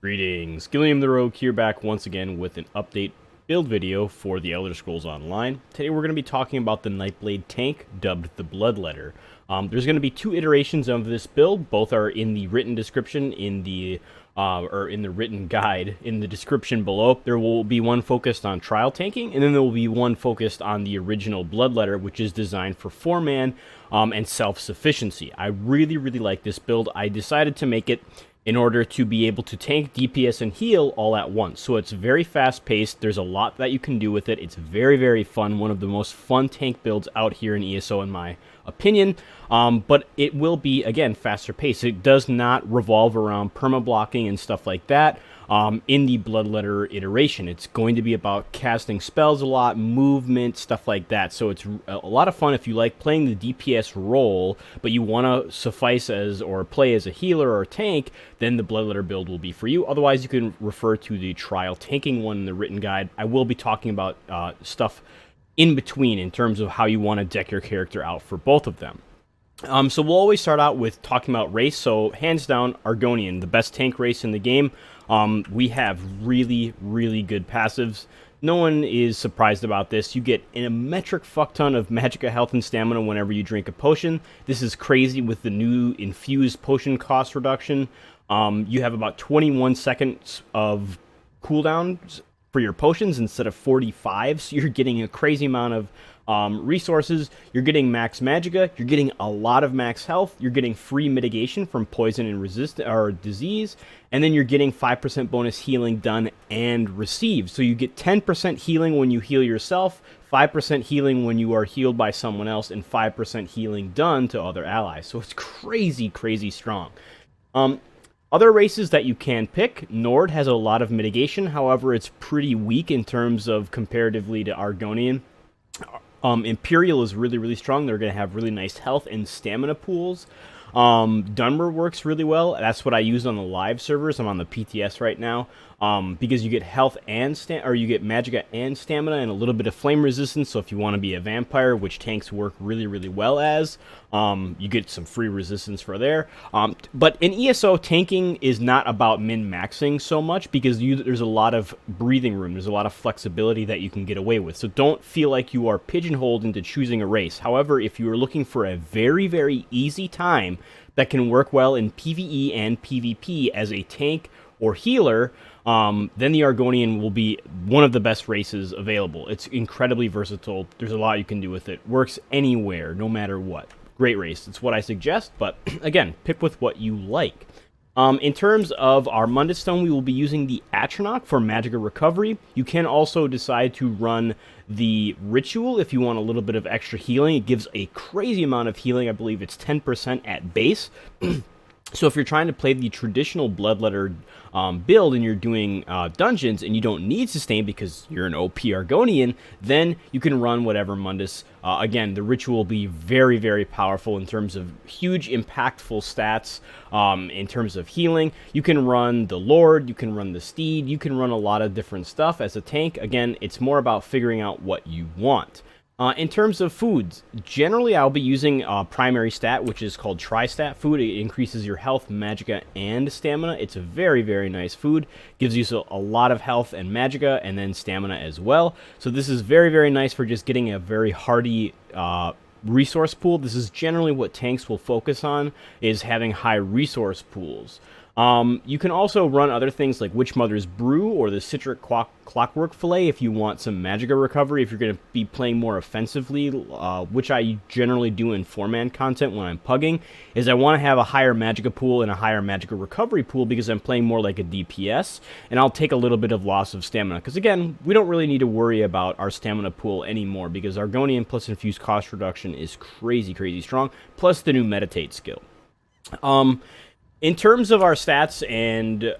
Greetings, Gilliam the Rogue here, back once again with an update build video for the Elder Scrolls Online. Today we're going to be talking about the Nightblade tank, dubbed the Bloodletter. There's going to be two iterations of this build. Both are in the written description in the written guide in the description below. There will be one focused on trial tanking, and then there will be one focused on the original Bloodletter, which is designed for 4-man and self-sufficiency. I really like this build. I decided to make it in order to be able to tank, DPS, and heal all at once. So it's very fast-paced. There's a lot that you can do with it. It's very fun. One of the most fun tank builds out here in ESO, in my opinion. But it will be, again, faster paced. It does not revolve around perma-blocking and stuff like that. In the Bloodletter iteration, it's going to be about casting spells a lot, movement, stuff like that. So it's a lot of fun if you like playing the DPS role, but you want to suffice as or play as a healer or a tank, then the Bloodletter build will be for you. Otherwise, you can refer to the trial tanking one in the written guide. I will be talking about stuff in between in terms of how you want to deck your character out for both of them. So we'll always start out with talking about race. So hands down, Argonian, the best tank race in the game. We have really good passives. No one is surprised about this. You get a metric fuck ton of magicka health and stamina whenever you drink a potion. This is crazy with the new infused potion cost reduction. You have about 21 seconds of cooldowns for your potions instead of 45, so you're getting a crazy amount of resources. You're getting max magicka, you're getting a lot of max health, you're getting free mitigation from poison and disease, and then you're getting 5% bonus healing done and received. So you get 10% healing when you heal yourself, 5% healing when you are healed by someone else, and 5% healing done to other allies. So it's crazy strong. Other races that you can pick, Nord has a lot of mitigation, however it's pretty weak in terms of comparatively to Argonian. Imperial is really strong. They're going to have really nice health and stamina pools. Dunmer works really well. That's what I use on the live servers. I'm on the PTS right now. Because you get health and you get magicka and stamina and a little bit of flame resistance. So if you want to be a vampire, which tanks work really well as, you get some free resistance for there. But in ESO, tanking is not about min-maxing so much because there's a lot of breathing room. There's a lot of flexibility that you can get away with. So don't feel like you are pigeonholed into choosing a race. However, if you are looking for a very easy time that can work well in PvE and PvP as a tank or healer, then the Argonian will be one of the best races available. It's incredibly versatile. There's a lot you can do with it. Works anywhere, no matter what. Great race. It's what I suggest, but again, pick with what you like. In terms of our Mundus Stone, we will be using the Atronach for magicka recovery. You can also decide to run the Ritual if you want a little bit of extra healing. It gives a crazy amount of healing. I believe it's 10% at base. So if you're trying to play the traditional Bloodletter build and you're doing dungeons and you don't need sustain because you're an OP Argonian, then you can run whatever Mundus. Again, the Ritual will be very powerful in terms of huge impactful stats, in terms of healing. You can run the Lord, you can run the Steed, you can run a lot of different stuff as a tank. Again, it's more about figuring out what you want. In terms of foods, generally I'll be using primary stat, which is called Tri-Stat food. It increases your health, magicka, and stamina. It's a very nice food. Gives you a lot of health and magicka, and then stamina as well. So this is very nice for just getting a very hearty resource pool. This is generally what tanks will focus on, is having high resource pools. You can also run other things like Witch Mother's Brew or the Citric Clockwork Fillet if you want some magicka recovery, if you're going to be playing more offensively, which I generally do in 4-man content when I'm pugging, is I want to have a higher magicka pool and a higher magicka recovery pool because I'm playing more like a DPS, and I'll take a little bit of loss of stamina. Because again, we don't really need to worry about our stamina pool anymore because Argonian plus infused cost reduction is crazy strong, plus the new Meditate skill. In terms of our stats and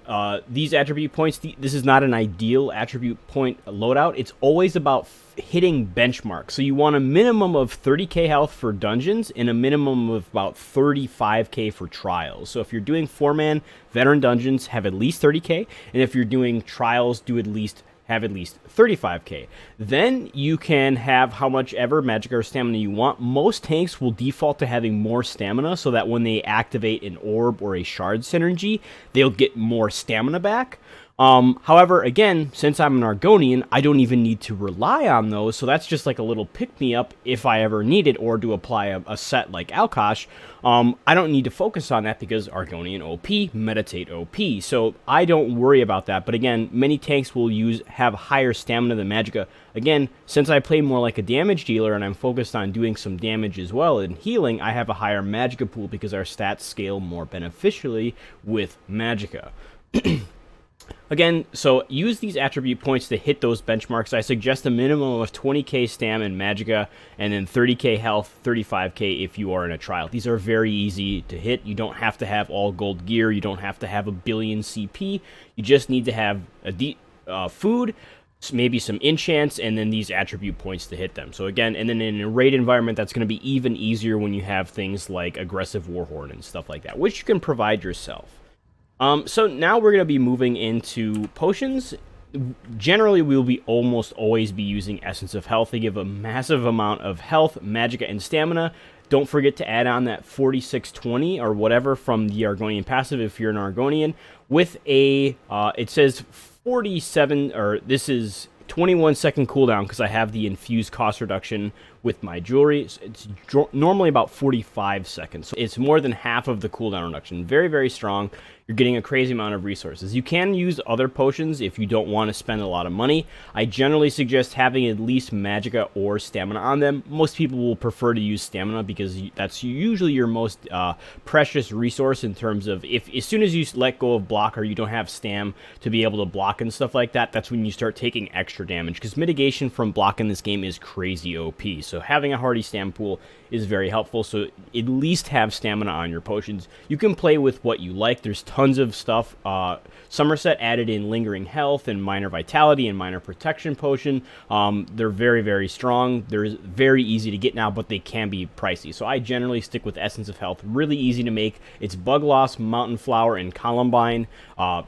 these attribute points, this is not an ideal attribute point loadout. It's always about hitting benchmarks. So you want a minimum of 30k health for dungeons and a minimum of about 35k for trials. So if you're doing 4-man veteran dungeons, have at least 30k, and if you're doing trials, do at least have at least 35k. Then you can have how much ever magic or stamina you want. Most tanks will default to having more stamina so that when they activate an orb or a shard synergy, they'll get more stamina back. However, again, since I'm an Argonian, I don't even need to rely on those, so that's just like a little pick-me-up if I ever need it, or to apply a set like Alkosh. I don't need to focus on that because Argonian OP, Meditate OP, so I don't worry about that. But again, many tanks will have higher stamina than Magicka. Again, since I play more like a damage dealer and I'm focused on doing some damage as well and healing, I have a higher Magicka pool because our stats scale more beneficially with Magicka. Again, so use these attribute points to hit those benchmarks. I suggest a minimum of 20k stam in Magicka, and then 30k health, 35k if you are in a trial. These are very easy to hit. You don't have to have all gold gear. You don't have to have a billion CP. You just need to have food, maybe some enchants, and then these attribute points to hit them. So again, and then in a raid environment, that's going to be even easier when you have things like aggressive Warhorn and stuff like that, which you can provide yourself. So now we're going to be moving into potions. Generally, we'll be almost always be using Essence of Health. They give a massive amount of health, Magicka, and stamina. Don't forget to add on that 4620 or whatever from the Argonian passive if you're an Argonian. With a, it says 47, or this is 21-second cooldown because I have the infused cost reduction with my jewelry. It's normally about 45 seconds. So it's more than half of the cooldown reduction. Very, very strong. You're getting a crazy amount of resources. You can use other potions if you don't want to spend a lot of money. I generally suggest having at least Magicka or stamina on them. Most people will prefer to use stamina because that's usually your most precious resource in terms of as soon as you let go of block or you don't have stam to be able to block and stuff like that, that's when you start taking extra damage because mitigation from block in this game is crazy OP. So having a hardy stam pool is very helpful. So at least have stamina on your potions. You can play with what you like. There's tons of stuff. Summerset added in Lingering Health and Minor Vitality and Minor Protection Potion. They're very, very strong. They're very easy to get now, but they can be pricey. So I generally stick with Essence of Health. Really easy to make. It's Bug Loss, Mountain Flower, and Columbine.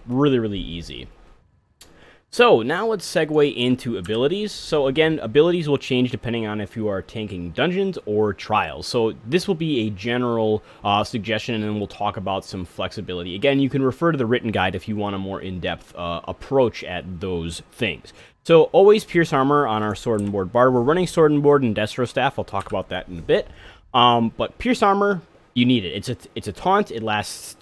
Really, really easy. So now let's segue into abilities. So again, abilities will change depending on if you are tanking dungeons or trials. So this will be a general suggestion, and then we'll talk about some flexibility. Again, you can refer to the written guide if you want a more in-depth approach at those things. So always Pierce Armor on our Sword and Board Bard. We're running Sword and Board and Destro Staff. I'll talk about that in a bit. But Pierce Armor, you need it. It's a taunt. It lasts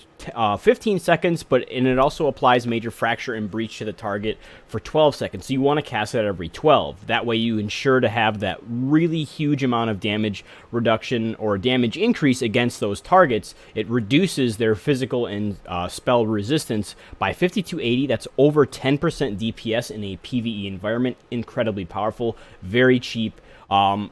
15 seconds, and it also applies Major Fracture and Breach to the target for 12 seconds. So you want to cast it every 12. That way you ensure to have that really huge amount of damage reduction or damage increase against those targets. It reduces their physical and spell resistance by 50 to 80. That's over 10% DPS in a PvE environment. Incredibly powerful, very cheap.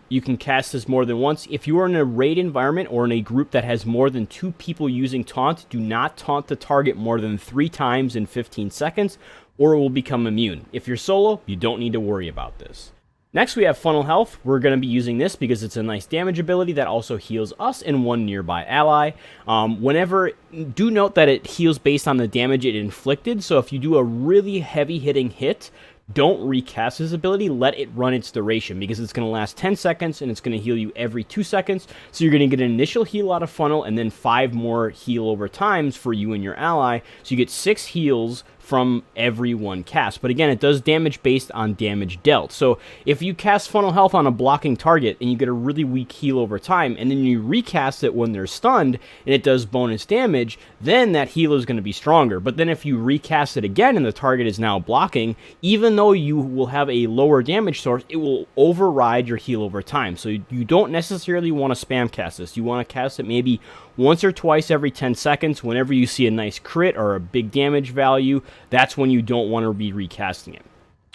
You can cast this more than once. If you are in a raid environment or in a group that has more than 2 people using taunt, do not taunt the target more than 3 times in 15 seconds, or it will become immune. If you're solo, you don't need to worry about this. Next, we have Funnel Health. We're going to be using this because it's a nice damage ability that also heals us and one nearby ally. Do note that it heals based on the damage it inflicted, so if you do a really heavy-hitting hit, don't recast this ability, let it run its duration because it's going to last 10 seconds and it's going to heal you every 2 seconds. So you're going to get an initial heal out of Funnel and then 5 more heal over times for you and your ally. So you get 6 heals from every one cast. But again, it does damage based on damage dealt. So if you cast Funnel Health on a blocking target and you get a really weak heal over time, and then you recast it when they're stunned and it does bonus damage, then that heal is going to be stronger. But then if you recast it again and the target is now blocking, even though you will have a lower damage source, it will override your heal over time. So you don't necessarily want to spam cast this. You want to cast it maybe once or twice every 10 seconds. Whenever you see a nice crit or a big damage value, that's when you don't want to be recasting it.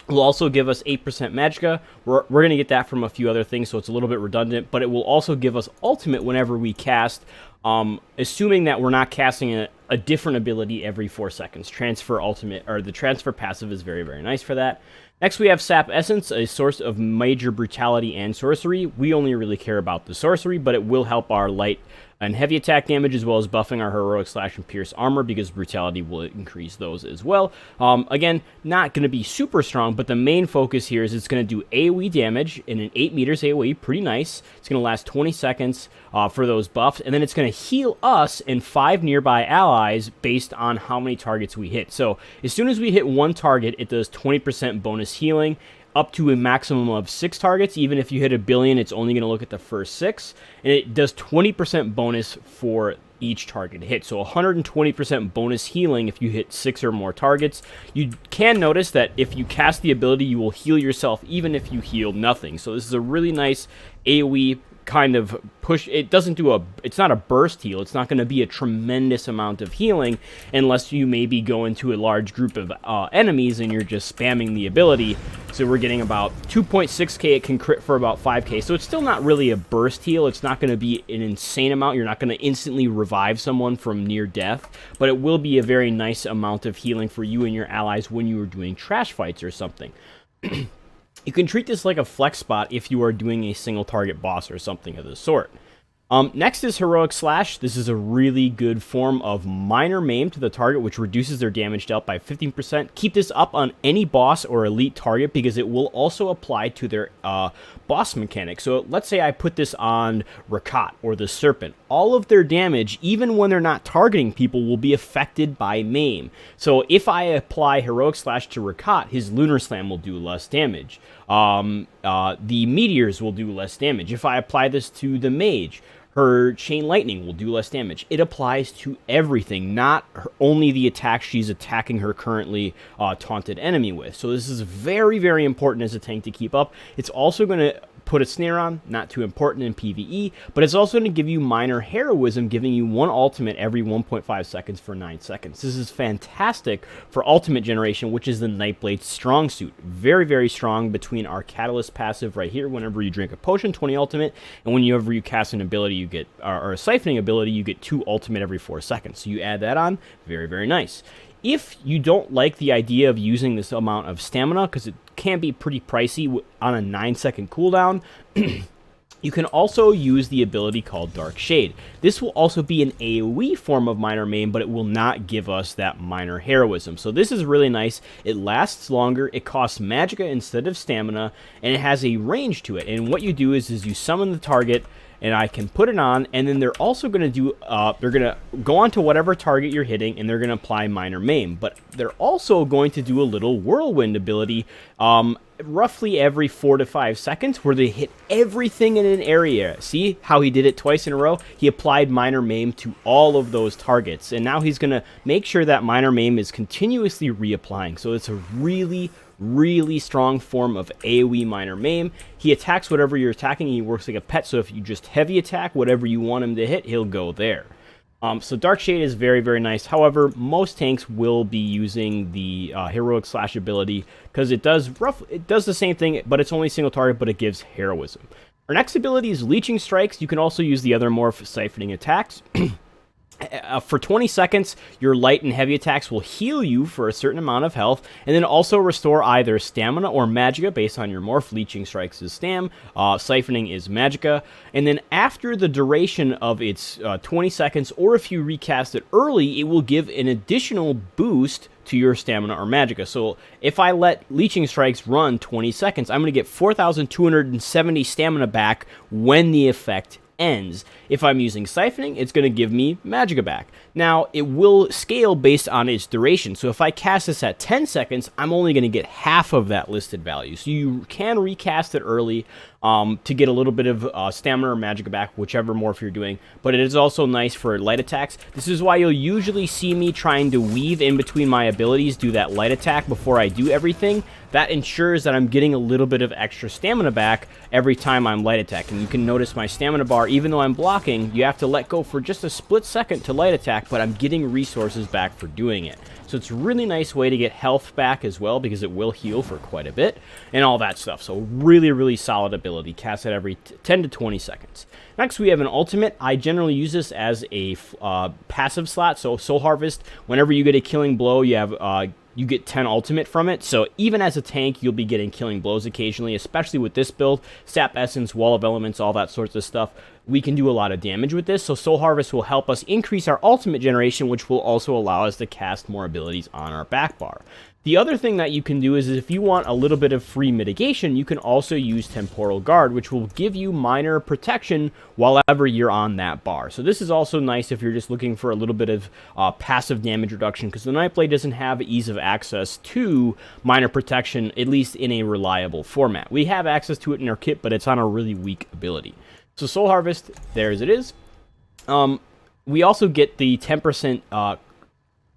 It will also give us 8% Magicka. We're going to get that from a few other things, so it's a little bit redundant, but it will also give us Ultimate whenever we cast, assuming that we're not casting a different ability every 4 seconds. Transfer Ultimate, or the Transfer passive is very, very nice for that. Next, we have Sap Essence, a source of major brutality and sorcery. We only really care about the sorcery, but it will help our light and heavy attack damage, as well as buffing our heroic slash and pierce armor, because brutality will increase those as well. Again, not going to be super strong, but the main focus here is it's going to do AoE damage in an 8 meters AoE, pretty nice. It's going to last 20 seconds for those buffs, and then it's going to heal us and 5 nearby allies based on how many targets we hit. So as soon as we hit one target, it does 20% bonus healing, up to a maximum of 6 targets. Even if you hit a billion, it's only going to look at the first 6, and it does 20% bonus for each target hit. So 120% bonus healing if you hit 6 or more targets. You can notice that if you cast the ability, you will heal yourself even if you heal nothing. So this is a really nice AoE kind of push. It doesn't do it's not a burst heal. It's not going to be a tremendous amount of healing unless you maybe go into a large group of enemies and you're just spamming the ability. So we're getting about 2.6k. It can crit for about 5k. So it's still not really a burst heal. It's not going to be an insane amount. You're not going to instantly revive someone from near death, but it will be a very nice amount of healing for you and your allies when you are doing trash fights or something. You can treat this like a flex spot if you are doing a single target boss or something of the sort. Next is Heroic Slash. This is a really good form of minor maim to the target, which reduces their damage dealt by 15%. Keep this up on any boss or elite target because it will also apply to their boss mechanic. So let's say I put this on Rakat or the Serpent. All of their damage, even when they're not targeting people, will be affected by maim. So if I apply Heroic Slash to Rakat, his Lunar Slam will do less damage. The Meteors will do less damage. If I apply this to the Mage, her Chain Lightning will do less damage. It applies to everything, not only the attack she's attacking her currently taunted enemy with. So this is very, very important as a tank to keep up. It's also going to put a snare on, not too important in PvE, but it's also going to give you minor heroism, giving you one ultimate every 1.5 seconds for 9 seconds. This is fantastic for ultimate generation, which is the Nightblade strong suit. Very, very strong between our catalyst passive right here. Whenever you drink a potion, 20 ultimate, and whenever you cast an ability, you get, or a siphoning ability, you get 2 ultimate every 4 seconds. So you add that on, very, very nice. If you don't like the idea of using this amount of stamina, because it can be pretty pricey on a 9-second cooldown, you can also use the ability called Dark Shade. This will also be an AoE form of minor maim, but it will not give us that minor heroism. So this is really nice. It lasts longer, it costs magicka instead of stamina, and it has a range to it. And what you do is you summon the target, and I can put it on, and then they're also going to do, they're going to go on to whatever target you're hitting, and they're going to apply minor maim. But they're also going to do a little whirlwind ability roughly every 4 to 5 seconds, where they hit everything in an area. See how he did it twice in a row? He applied minor maim to all of those targets, and now he's going to make sure that minor maim is continuously reapplying. So it's a really, really strong form of AoE minor maim. He attacks whatever you're attacking, and he works like a pet, so if you just heavy attack whatever you want him to hit, he'll go there. So Dark Shade is very, very nice. However, most tanks will be using the Heroic Slash ability because it does the same thing, but it's only single target, but it gives heroism. Our next ability is Leeching Strikes. You can also use the other morph siphoning attacks. For 20 seconds, your light and heavy attacks will heal you for a certain amount of health, and then also restore either stamina or magicka based on your morph. Leeching Strikes is stam, siphoning is magicka, and then after the duration of its 20 seconds, or if you recast it early, it will give an additional boost to your stamina or magicka. So if I let Leeching Strikes run 20 seconds, I'm going to get 4,270 stamina back when the effect ends. If I'm using siphoning, it's going to give me magicka back. Now, it will scale based on its duration. So if I cast this at 10 seconds, I'm only going to get half of that listed value. So you can recast it early to get a little bit of stamina or magicka back, whichever morph you're doing. But it is also nice for light attacks. This is why you'll usually see me trying to weave in between my abilities, do that light attack before I do everything. That ensures that I'm getting a little bit of extra stamina back every time I'm light attacking. You can notice my stamina bar, even though I'm blocking, you have to let go for just a split second to light attack, but I'm getting resources back for doing it. So it's a really nice way to get health back as well, because it will heal for quite a bit and all that stuff. So really, really solid ability. Cast it every 10 to 20 seconds. Next, we have an ultimate. I generally use this as a passive slot. So Soul Harvest, whenever you get a killing blow, you have you get 10 ultimate from it. So even as a tank, you'll be getting killing blows occasionally, especially with this build. Sap Essence, Wall of Elements, all that sorts of stuff. we can do a lot of damage with this. So Soul Harvest will help us increase our ultimate generation, which will also allow us to cast more abilities on our back bar. The other thing that you can do is if you want a little bit of free mitigation, you can also use Temporal Guard, which will give you minor protection while ever you're on that bar. So this is also nice if you're just looking for a little bit of passive damage reduction, because the Nightblade doesn't have ease of access to minor protection, at least in a reliable format. We have access to it in our kit, but it's on a really weak ability. So Soul Harvest, there as it is. We also get the 10%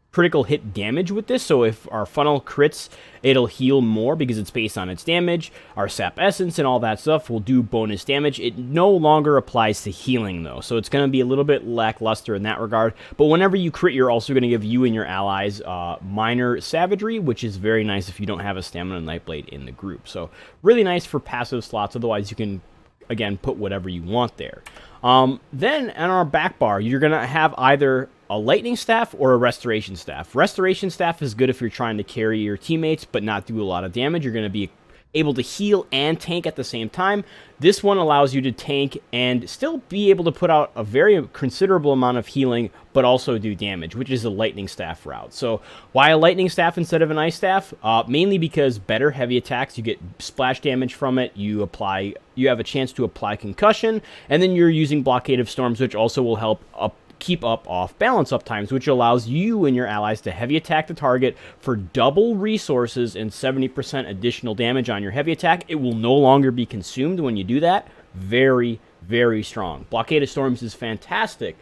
critical hit damage with this, so if our funnel crits, it'll heal more because it's based on its damage. Our sap essence and all that stuff will do bonus damage. It no longer applies to healing though, so it's going to be a little bit lackluster in that regard. But whenever you crit, you're also going to give you and your allies minor savagery, which is very nice if you don't have a stamina Nightblade in the group. So really nice for passive slots. Otherwise you can again put whatever you want there. Then on our back bar, you're going to have either a lightning staff or a restoration staff. Restoration staff is good if you're trying to carry your teammates but not do a lot of damage. You're going to be able to heal and tank at the same time. This one allows you to tank and still be able to put out a very considerable amount of healing, but also do damage, which is a lightning staff route. So why a lightning staff instead of an ice staff? Mainly because better heavy attacks, you get splash damage from it, you have a chance to apply concussion, and then you're using Blockade of Storms, which also will help keep up off balance up times, which allows you and your allies to heavy attack the target for double resources and 70% additional damage on your heavy attack. It will no longer be consumed when you do that. Very, very strong. Blockade of Storms is fantastic.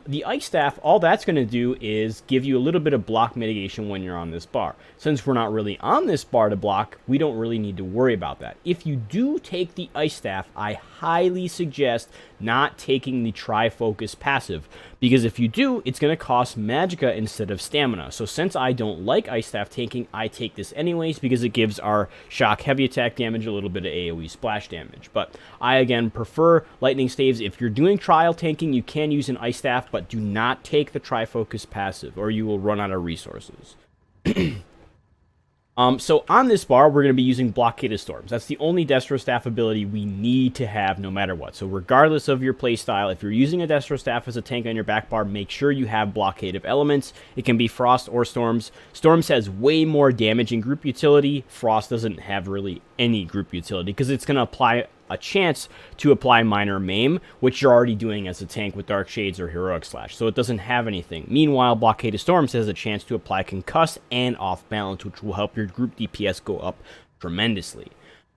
The Ice Staff, all that's going to do is give you a little bit of block mitigation when you're on this bar. Since we're not really on this bar to block, we don't really need to worry about that. If you do take the Ice Staff, I highly suggest not taking the Tri-Focus passive, because if you do, it's going to cost Magicka instead of stamina. So since I don't like Ice Staff tanking, I take this anyways because it gives our shock heavy attack damage a little bit of AoE splash damage. But I again prefer lightning staves. If you're doing trial tanking, you can use an Ice Staff, but do not take the Tri-Focus passive or you will run out of resources. So on this bar, we're going to be using Blockade of Storms. That's the only Destro Staff ability we need to have no matter what. So regardless of your playstyle, if you're using a Destro Staff as a tank on your back bar, make sure you have Blockade of Elements. It can be Frost or Storms. Storms has way more damage in group utility. Frost doesn't have really any group utility because it's going to apply a chance to apply minor maim, which you're already doing as a tank with Dark Shades or Heroic Slash, so it doesn't have anything. Meanwhile, Blockade of Storms has a chance to apply Concuss and Off Balance, which will help your group DPS go up tremendously.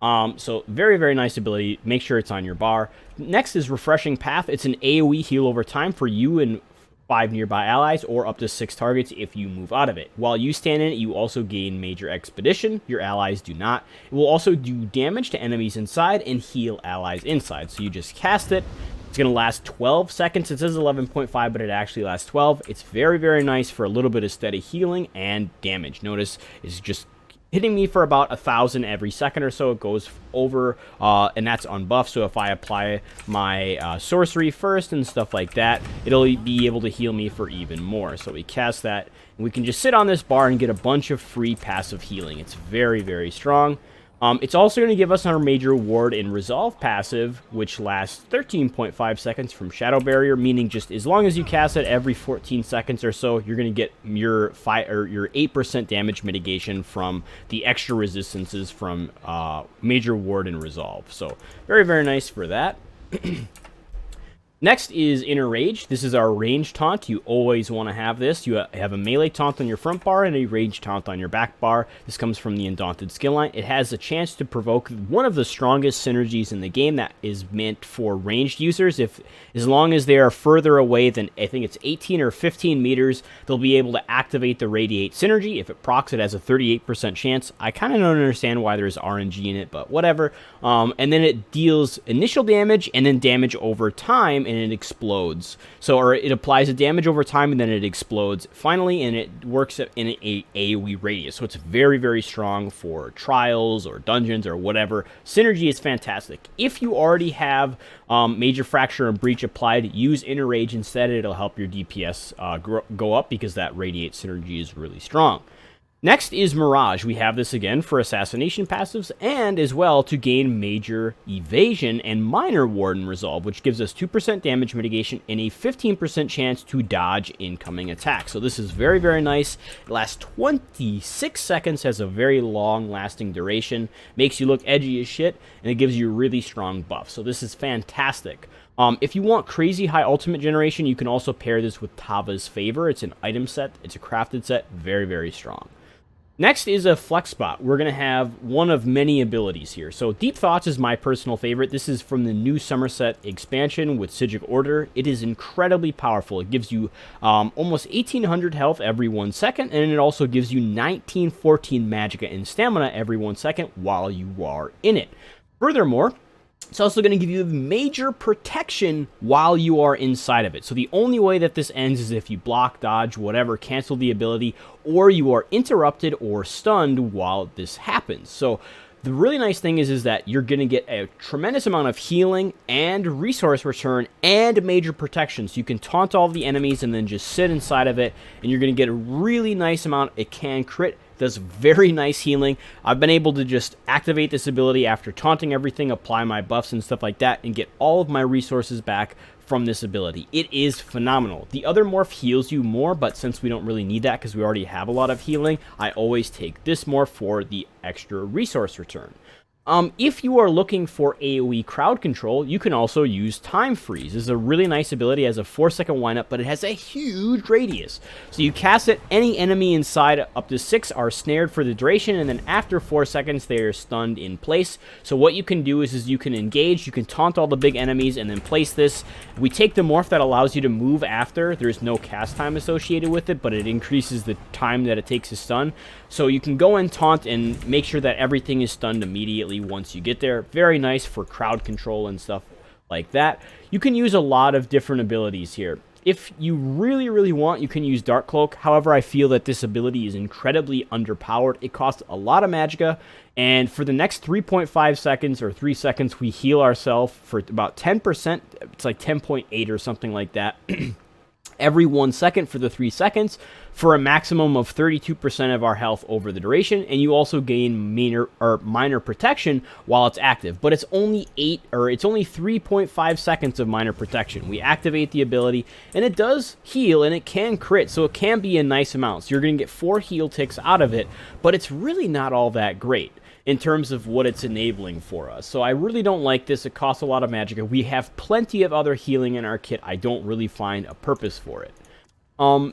So very, very nice ability. Make sure it's on your bar. Next is Refreshing Path. It's an AoE heal over time for you and 5 nearby allies, or up to 6 targets if you move out of it. While you stand in it, you also gain Major Expedition. Your allies do not. It will also do damage to enemies inside and heal allies inside. So you just cast it. It's going to last 12 seconds. It says 11.5, but it actually lasts 12. It's very, very nice for a little bit of steady healing and damage. Notice it's just hitting me for about 1,000 every second or so. It goes over, and that's unbuffed. So if I apply my sorcery first and stuff like that, it'll be able to heal me for even more. So we cast that, and we can just sit on this bar and get a bunch of free passive healing. It's very, very strong. It's also going to give us our Major Ward and Resolve passive, which lasts 13.5 seconds from Shadow Barrier, meaning just as long as you cast it every 14 seconds or so, you're going to get your 8% damage mitigation from the extra resistances from Major Ward and Resolve. So very, very nice for that. Next is Inner Rage. This is our range taunt. You always want to have this. You have a melee taunt on your front bar and a range taunt on your back bar. This comes from the Undaunted skill line. It has a chance to provoke one of the strongest synergies in the game that is meant for ranged users. As long as they are further away than, I think it's 18 or 15 meters, they'll be able to activate the Radiate synergy. If it procs, it has a 38% chance. I kind of don't understand why there's RNG in it, but whatever. And then it deals initial damage and then damage over time, and it explodes. So, or it applies a damage over time and then it explodes finally, and it works in a AoE radius. So it's very, very strong for trials or dungeons or whatever. Synergy is fantastic. If you already have Major Fracture and Breach applied, use Inner Rage instead. It'll help your DPS go up because that Radiate synergy is really strong. Next is Mirage. We have this again for assassination passives and as well to gain major evasion and minor warden resolve, which gives us 2% damage mitigation and a 15% chance to dodge incoming attacks. So this is very, very nice. It lasts 26 seconds, has a very long lasting duration, makes you look edgy as shit, and it gives you a really strong buff. So this is fantastic. If you want crazy high ultimate generation, you can also pair this with Tava's Favor. It's an item set. It's a crafted set. Very, very strong. Next is a flex spot. We're going to have one of many abilities here. So Deep Thoughts is my personal favorite. This is from the new Summerset expansion with Psijic Order. It is incredibly powerful. It gives you almost 1800 health every 1 second, and it also gives you 1914 magicka and stamina every 1 second while you are in it. Furthermore, it's also going to give you major protection while you are inside of it. So the only way that this ends is if you block, dodge, whatever, cancel the ability, or you are interrupted or stunned while this happens. So the really nice thing is that you're going to get a tremendous amount of healing and resource return and major protection. So you can taunt all the enemies and then just sit inside of it, and you're going to get a really nice amount. It can crit. Does very nice healing. I've been able to just activate this ability after taunting everything, apply my buffs and stuff like that, and get all of my resources back from this ability. It is phenomenal. The other morph heals you more, but since we don't really need that because we already have a lot of healing, I always take this morph for the extra resource return. If you are looking for AoE crowd control, you can also use Time Freeze. This is a really nice ability. It has a 4-second windup, but it has a huge radius. So you cast it, any enemy inside up to 6 are snared for the duration, and then after 4 seconds, they are stunned in place. So what you can do is you can engage, you can taunt all the big enemies, and then place this. We take the morph that allows you to move after. There's no cast time associated with it, but it increases the time that it takes to stun. So you can go and taunt and make sure that everything is stunned immediately once you get there. Very nice for crowd control and stuff like that. You can use a lot of different abilities here. If you really, really want, you can use Dark Cloak. However, I feel that this ability is incredibly underpowered. It costs a lot of magicka, and for the next 3.5 seconds or 3 seconds, we heal ourselves for about 10%. It's like 10.8 or something like that. Every 1 second for the 3 seconds for a maximum of 32% of our health over the duration, and you also gain minor protection while it's active. But it's only 3.5 seconds of minor protection. We activate the ability, and it does heal, and it can crit, so it can be a nice amount. So you're going to get 4 heal ticks out of it, but it's really not all that great in terms of what it's enabling for us. So I really don't like this. It costs a lot of magicka. We have plenty of other healing in our kit. I don't really find a purpose for it.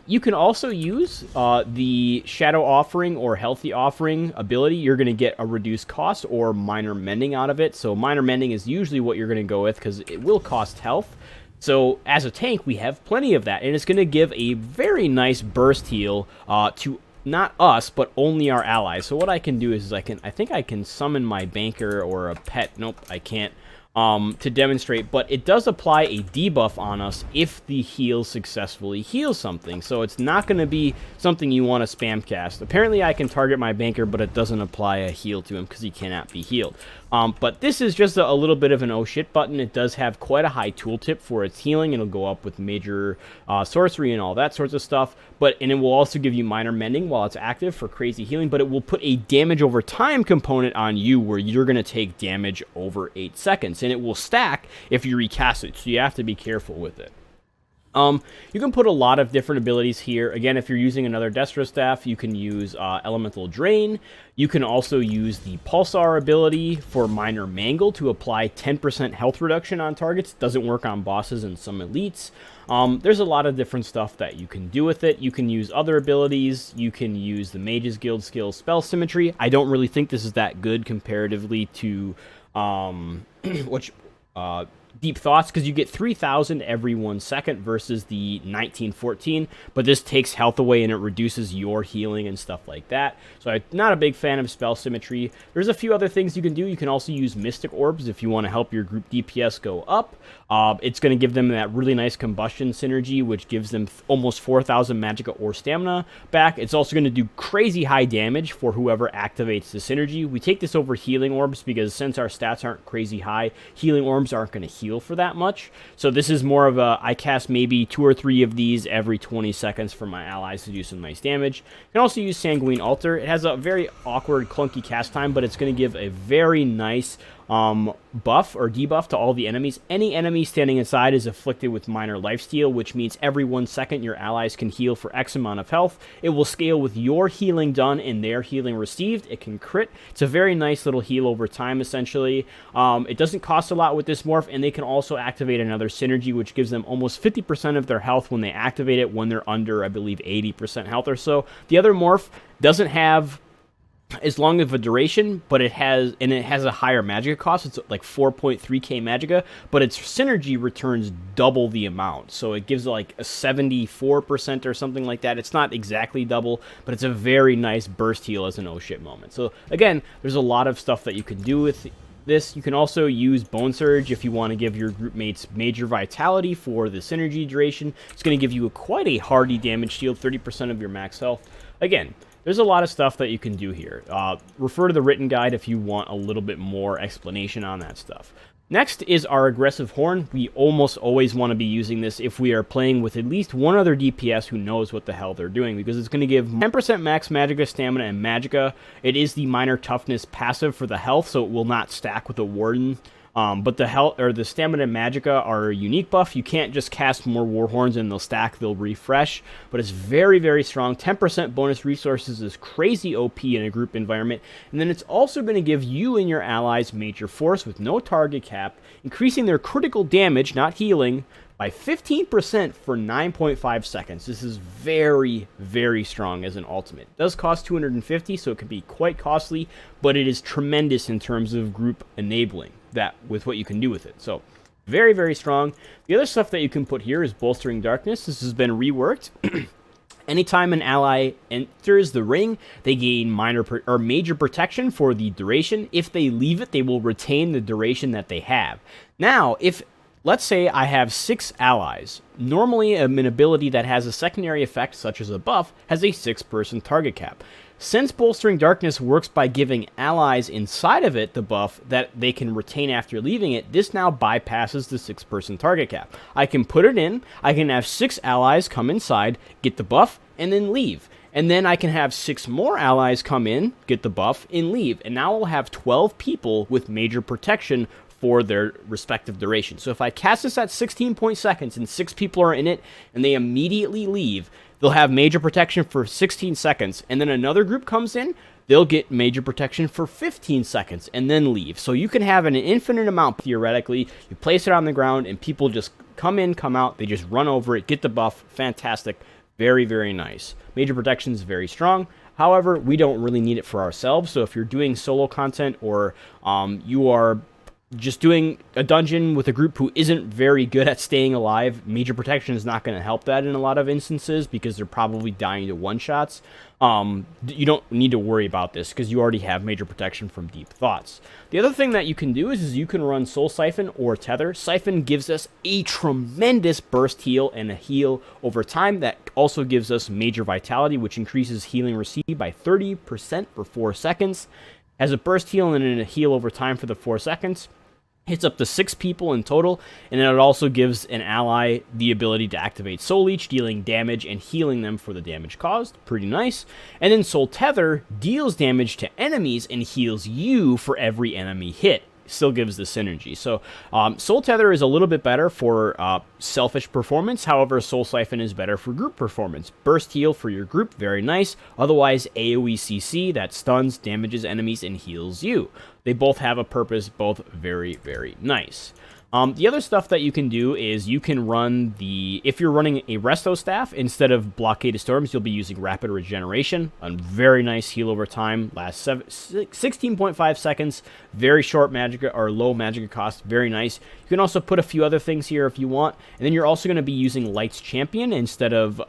You can also use the Shadow Offering or Healthy Offering ability. You're going to get a reduced cost or minor mending out of it. So minor mending is usually what you're going to go with because it will cost health. So as a tank, we have plenty of that, and it's going to give a very nice burst heal to not us, but only our allies. So what I can do is I think I can summon my banker or a pet. Nope, I can't. To demonstrate, but it does apply a debuff on us if the heal successfully heals something. So it's not going to be something you want to spam cast. Apparently I can target my banker, but it doesn't apply a heal to him because he cannot be healed. But this is just a little bit of an oh shit button. It does have quite a high tooltip for its healing. It'll go up with major sorcery and all that sorts of stuff. And it will also give you minor mending while it's active for crazy healing, but it will put a damage over time component on you where you're going to take damage over 8 seconds. And it will stack if you recast it, so you have to be careful with it. You can put a lot of different abilities here. Again, if you're using another Destro staff, you can use Elemental Drain. You can also use the Pulsar ability for Minor Mangle to apply 10% health reduction on targets. Doesn't work on bosses and some elites. There's a lot of different stuff that you can do with it. You can use other abilities. You can use the Mage's Guild skill Spell Symmetry. I don't really think this is that good comparatively to Deep Thoughts, because you get 3,000 every 1 second versus the 1914, but this takes health away and it reduces your healing and stuff like that. So I'm not a big fan of Spell Symmetry. There's a few other things you can do. You can also use Mystic Orbs if you want to help your group DPS go up. It's going to give them that really nice combustion synergy, which gives them almost 4,000 magicka or stamina back. It's also going to do crazy high damage for whoever activates the synergy. We take this over Healing Orbs because since our stats aren't crazy high, Healing Orbs aren't going to heal heal for that much. So this is more of a, I cast maybe 2 or 3 of these every 20 seconds for my allies to do some nice damage. You can also use Sanguine Altar. It has a very awkward, clunky cast time, but it's going to give a very nice buff or debuff to all the enemies. Any enemy standing inside is afflicted with minor lifesteal, which means every 1 second your allies can heal for X amount of health. It will scale with your healing done and their healing received. It can crit. It's a very nice little heal over time, essentially. It doesn't cost a lot with this morph, and they can also activate another synergy, which gives them almost 50% of their health when they activate it, when they're under, I believe, 80% health or so. The other morph doesn't have as long of a duration, but it has a higher magicka cost. It's like 4.3k magicka, but its synergy returns double the amount. So it gives like a 74% or something like that. It's not exactly double, but it's a very nice burst heal as an oh shit moment. So again, there's a lot of stuff that you can do with this. You can also use Bone Surge if you want to give your group mates major vitality for the synergy duration. It's going to give you quite a hardy damage shield, 30% of your max health. Again, there's a lot of stuff that you can do here. Refer to the written guide if you want a little bit more explanation on that stuff. Next is our aggressive horn. We almost always want to be using this if we are playing with at least one other DPS who knows what the hell they're doing, because it's going to give 10% max magicka, stamina, and magicka. It is the minor toughness passive for the health, so it will not stack with the warden. But the health or the stamina and magicka are a unique buff. You can't just cast more war horns and they'll stack, they'll refresh. But it's very, very strong. 10% bonus resources is crazy OP in a group environment. And then it's also going to give you and your allies major force with no target cap, increasing their critical damage, not healing, by 15% for 9.5 seconds. This is very, very strong as an ultimate. It does cost 250, so it can be quite costly, but it is tremendous in terms of group enabling that with what you can do with it. So very, very strong. The other stuff that you can put here is Bolstering Darkness. This has been reworked. Anytime an ally enters the ring, they gain major protection for the duration. If they leave it, they will retain the duration that they have. Now, let's say I have 6 allies. Normally, an ability that has a secondary effect, such as a buff, has a 6-person target cap. Since Bolstering Darkness works by giving allies inside of it the buff that they can retain after leaving it, this now bypasses the 6-person target cap. I can put it in, I can have 6 allies come inside, get the buff, and then leave. And then I can have 6 more allies come in, get the buff, and leave. And now I'll have 12 people with major protection for their respective duration. So if I cast this at 16 seconds and 6 people are in it and they immediately leave, they'll have major protection for 16 seconds, and then another group comes in, they'll get major protection for 15 seconds and then leave. So you can have an infinite amount, theoretically. You place it on the ground and people just come in, come out, they just run over it, get the buff. Fantastic. Very, very nice. Major protection is very strong. However, we don't really need it for ourselves. So if you're doing solo content or you are just doing a dungeon with a group who isn't very good at staying alive, major protection is not going to help that in a lot of instances because they're probably dying to one-shots. You don't need to worry about this because you already have major protection from Deep Thoughts. The other thing that you can do is you can run Soul Siphon or Tether. Siphon gives us a tremendous burst heal and a heal over time that also gives us major vitality, which increases healing received by 30% for 4 seconds. Has a burst heal and a heal over time for the 4 seconds. Hits up to 6 people in total, and then it also gives an ally the ability to activate Soul Leech, dealing damage and healing them for the damage caused. Pretty nice. And then Soul Tether deals damage to enemies and heals you for every enemy hit. Still gives the synergy. So Soul Tether is a little bit better for selfish performance. However, Soul Siphon is better for group performance. Burst heal for your group, very nice. Otherwise, AoE CC that stuns, damages enemies, and heals you. They both have a purpose, both very, very nice. The other stuff that you can do is you can run if you're running a Resto Staff, instead of Blockade of Storms, you'll be using Rapid Regeneration. A very nice heal over time, lasts 16.5 seconds, very short magicka or low magicka cost, very nice. You can also put a few other things here if you want, and then you're also going to be using Light's Champion instead of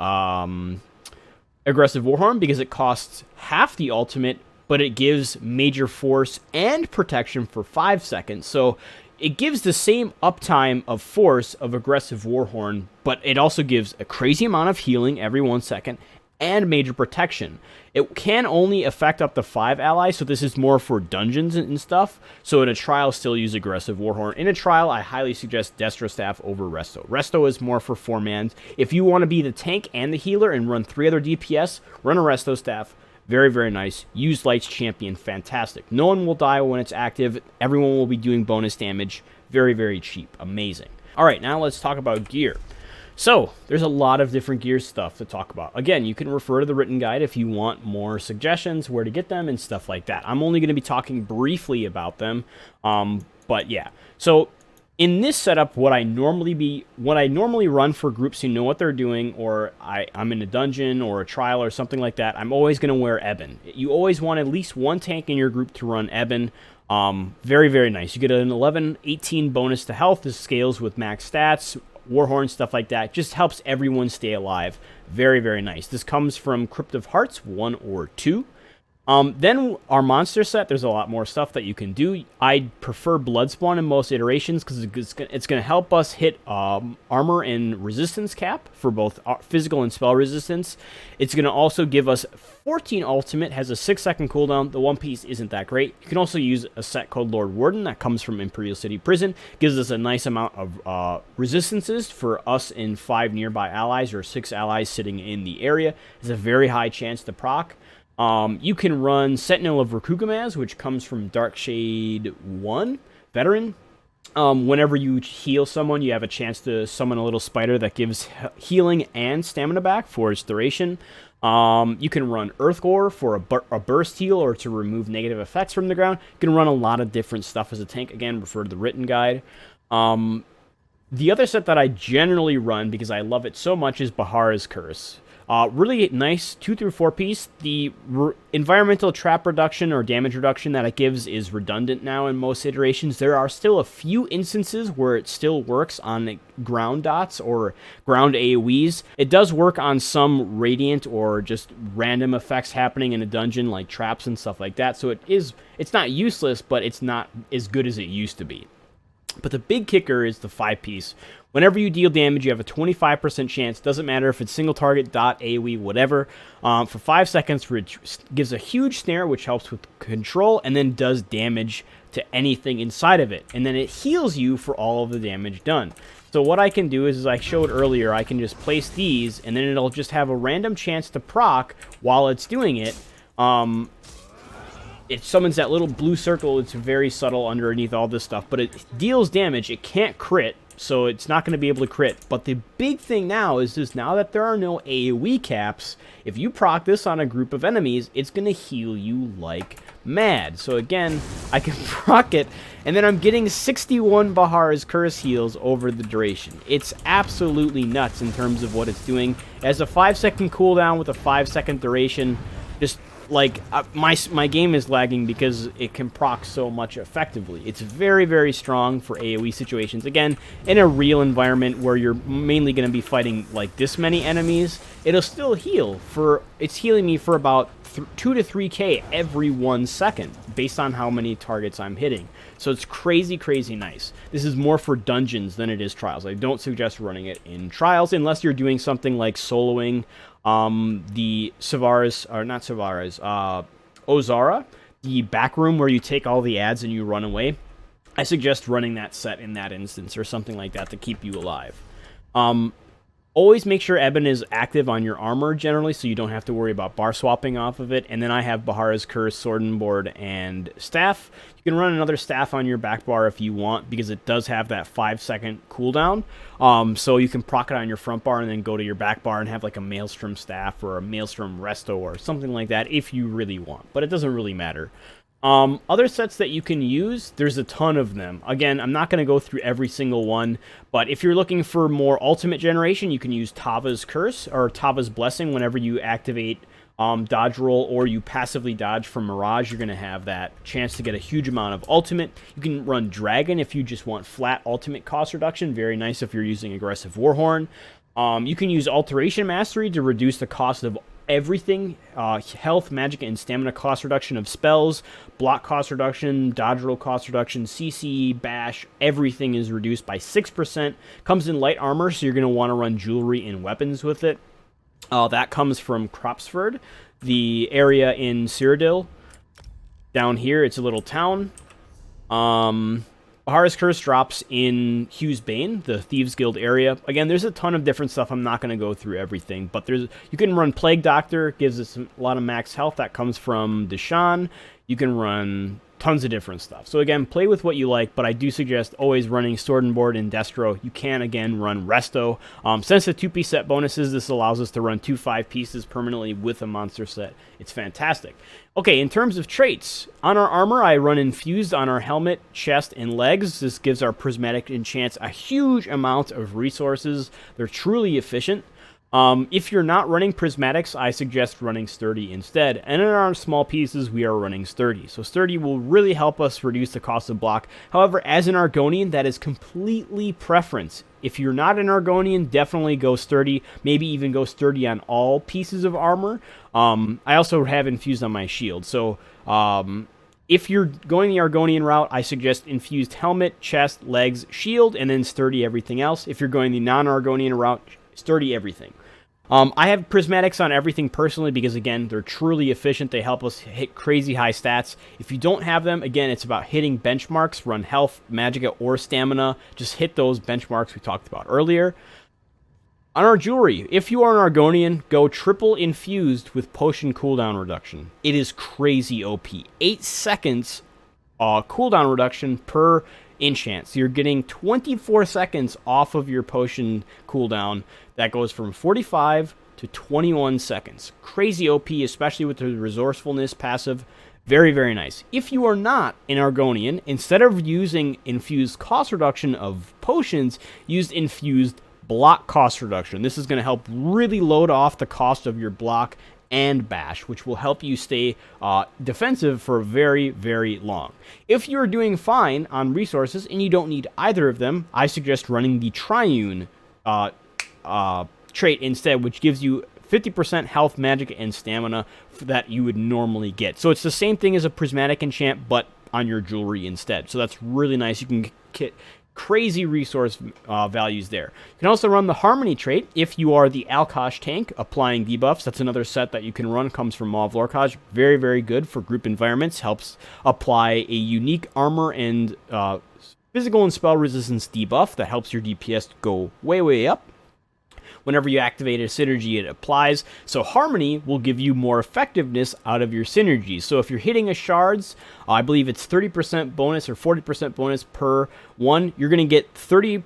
Aggressive Warhorn because it costs half the ultimate, but it gives major force and protection for 5 seconds. So it gives the same uptime of force of Aggressive Warhorn, but it also gives a crazy amount of healing every 1 second, and major protection. It can only affect up to 5 allies, so this is more for dungeons and stuff. So in a trial, still use Aggressive Warhorn. In a trial, I highly suggest Destro Staff over Resto. Resto is more for 4-mans. If you want to be the tank and the healer and run 3 other DPS, run a Resto Staff. Very, very nice. Use Light's Champion. Fantastic. No one will die when it's active. Everyone will be doing bonus damage. Very, very cheap. Amazing. All right, now let's talk about gear. So, there's a lot of different gear stuff to talk about. Again, you can refer to the written guide if you want more suggestions, where to get them, and stuff like that. I'm only going to be talking briefly about them, but yeah. So, in this setup, what I normally run for groups who know what they're doing, or I'm in a dungeon or a trial or something like that, I'm always going to wear Ebon. You always want at least one tank in your group to run Ebon. Very, very nice. You get an 11-18 bonus to health. This scales with max stats, Warhorn, stuff like that. Just helps everyone stay alive. Very, very nice. This comes from Crypt of Hearts 1 or 2. Then our monster set, there's a lot more stuff that you can do. I prefer Bloodspawn in most iterations because it's going to help us hit armor and resistance cap for both physical and spell resistance. It's going to also give us 14 ultimate, has a 6-second cooldown. The one piece isn't that great. You can also use a set called Lord Warden that comes from Imperial City Prison. Gives us a nice amount of resistances for us in 5 nearby allies or 6 allies sitting in the area. It's a very high chance to proc. You can run Sentinel of Rakugamaz, which comes from Darkshade 1, Veteran. Whenever you heal someone, you have a chance to summon a little spider that gives healing and stamina back for its duration. You can run Earthgore for a burst heal or to remove negative effects from the ground. You can run a lot of different stuff as a tank. Again, refer to the written guide. The other set that I generally run, because I love it so much, is Bahara's Curse. Really nice 2 through 4 piece. The environmental trap reduction or damage reduction that it gives is redundant now in most iterations. There are still a few instances where it still works on ground dots or ground AoEs. It does work on some radiant or just random effects happening in a dungeon like traps and stuff like that. So it's not useless, but it's not as good as it used to be. But the big kicker is the 5-piece. Whenever you deal damage, you have a 25% chance. Doesn't matter if it's single target, dot, AoE, whatever. For 5 seconds, which gives a huge snare, which helps with control, and then does damage to anything inside of it. And then it heals you for all of the damage done. So what I can do is, as I showed earlier, I can just place these, and then it'll just have a random chance to proc while it's doing it. It summons that little blue circle. It's very subtle underneath all this stuff, but it deals damage. It can't crit, so it's not going to be able to crit. But the big thing now is just now that there are no AoE caps, if you proc this on a group of enemies, it's going to heal you like mad. So again, I can proc it, and then I'm getting 61 Bahara's Curse heals over the duration. It's absolutely nuts in terms of what it's doing. It has a 5-second cooldown with a 5-second duration. Just like my game is lagging because it can proc so much effectively. It's very, very strong for AoE situations. Again, in a real environment where you're mainly going to be fighting like this many enemies, it'll still heal. It's healing me for about 2 to 3k every 1 second based on how many targets I'm hitting. So it's crazy, crazy nice. This is more for dungeons than it is trials. I don't suggest running it in trials unless you're doing something like soloing the Savara's, or not Savara's, Ozara, the back room where you take all the ads and you run away. I suggest running that set in that instance or something like that to keep you alive. Always make sure Ebon is active on your armor generally, so you don't have to worry about bar swapping off of it. And then I have Bahara's Curse, Sword and Board, and Staff. You can run another Staff on your back bar if you want, because it does have that 5-second cooldown. So you can proc it on your front bar and then go to your back bar and have like a Maelstrom Staff or a Maelstrom Resto or something like that if you really want. But it doesn't really matter. Other sets that you can use, there's a ton of them. Again, I'm not going to go through every single one, but if you're looking for more ultimate generation, you can use Tava's Curse or Tava's Blessing whenever you activate dodge roll or you passively dodge from Mirage. You're going to have that chance to get a huge amount of ultimate. You can run Dragon if you just want flat ultimate cost reduction. Very nice if you're using Aggressive Warhorn. You can use Alteration Mastery to reduce the cost of everything, health, magic, and stamina cost reduction of spells, block cost reduction, dodge roll cost reduction, CC, bash, everything is reduced by 6%. Comes in light armor, so you're going to want to run jewelry and weapons with it. That comes from Cropsford, the area in Cyrodiil. Down here, it's a little town. Bahara's Curse drops in Hugh's Bane, the Thieves Guild area. Again, there's a ton of different stuff. I'm not going to go through everything, but you can run Plague Doctor, gives us a lot of max health. That comes from Deshaun. You can run tons of different stuff. So again, play with what you like, but I do suggest always running Sword and Board and Destro. You can, again, run Resto. Since the 2-piece set bonuses, this allows us to run 2 5-pieces permanently with a monster set. It's fantastic. Okay, in terms of traits, on our armor, I run Infused on our helmet, chest, and legs. This gives our Prismatic enchants a huge amount of resources. They're truly efficient. If you're not running Prismatics, I suggest running Sturdy instead. And in our small pieces, we are running Sturdy. So Sturdy will really help us reduce the cost of block. However, as an Argonian, that is completely preference. If you're not an Argonian, definitely go Sturdy. Maybe even go Sturdy on all pieces of armor. I also have Infused on my shield. So if you're going the Argonian route, I suggest Infused helmet, chest, legs, shield, and then Sturdy everything else. If you're going the non-Argonian route, Sturdy everything. I have Prismatics on everything personally because, again, they're truly efficient. They help us hit crazy high stats. If you don't have them, again, it's about hitting benchmarks. Run health, magicka, or stamina. Just hit those benchmarks we talked about earlier. On our jewelry, if you are an Argonian, go triple Infused with potion cooldown reduction. It is crazy OP. 8 seconds cooldown reduction per enchant. So you're getting 24 seconds off of your potion cooldown. That goes from 45 to 21 seconds. Crazy OP, especially with the resourcefulness passive. Very, very nice. If you are not an Argonian, instead of using Infused cost reduction of potions, use Infused block cost reduction. This is going to help really load off the cost of your block and bash, which will help you stay defensive for very, very long. If you're doing fine on resources and you don't need either of them, I suggest running the Triune trait instead, which gives you 50% health, magic, and stamina that you would normally get. So it's the same thing as a Prismatic enchant, but on your jewelry instead. So that's really nice. You can get crazy resource values there. You can also run the Harmony trait if you are the Alkosh tank applying debuffs. That's another set that you can run. Comes from Maw of Lorkhaj. Very, very good for group environments. Helps apply a unique armor and physical and spell resistance debuff that helps your DPS go way, way up. Whenever you activate a synergy, it applies. So Harmony will give you more effectiveness out of your synergies. So if you're hitting a shards, I believe it's 30% bonus or 40% bonus per one. You're going to get 30%